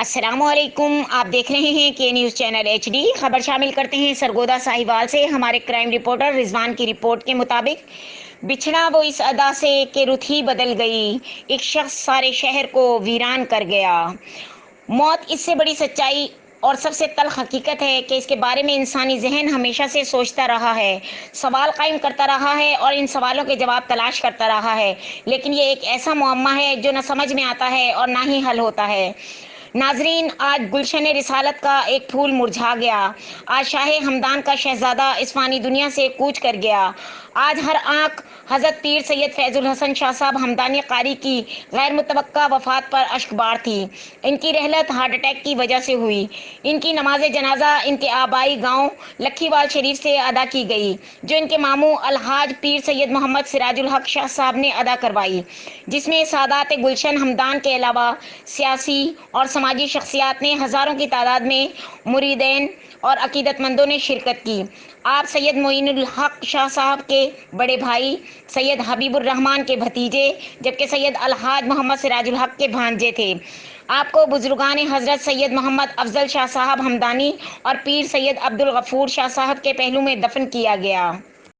अस्सलाम वालेकुम। आप देख रहे हैं के न्यूज़ चैनल HD। खबर शामिल करते हैं सरगोदा साहिवाल से। हमारे क्राइम रिपोर्टर रिजवान की रिपोर्ट के मुताबिक बिछड़ा वो इस अदा से कि रुत ही बदल गई, एक शख्स सारे शहर को वीरान कर गया। मौत इससे बड़ी सच्चाई और सबसे तल्ख हकीकत है कि इसके बारे में इंसानी जहन हमेशा से सोचता रहा है, सवाल कायम करता रहा है और इन सवालों के जवाब तलाश करता रहा है। लेकिन ये एक ऐसा मुअम्मा है जो न समझ में आता है और ना ही हल होता है। नाजरीन, आज गुलशन रिसालत का एक फूल मुरझा गया। आज शाह हमदान का शहजादा इस फानी दुनिया से कूच कर गया। आज हर आंख हज़रत पीर सैयद फैजुल हसन शाह साहब हमदानी कारी की गैर मुतवक्का वफात पर अश्कबार थी। इनकी रहलत हार्ट अटैक की वजह से हुई। इनकी नमाज जनाजा इनके आबाई गांव लखीवाल शरीफ से अदा की गई, जो इनके मामू अलहाज पीर सैयद मोहम्मद सिराजुल हक शाह साहब ने अदा करवाई, जिसमें सादात गुलशन हमदान के अलावा सियासी और समाजी शख्सियात ने हज़ारों की तादाद में मुरीदैन और अकीदतमंदों ने शिरकत की। आप सैयद मोइनुल हक शाह साहब के बड़े भाई, सैयद हबीबुर रहमान के भतीजे, जबकि सैयद अलहाज मोहम्मद सिराजुल हक के भांजे थे। आपको बुजुर्गान हज़रत सैयद मोहम्मद अफजल शाह साहब हमदानी और पीर सैयद अब्दुल गफूर शाह साहब के पहलू में दफन किया गया।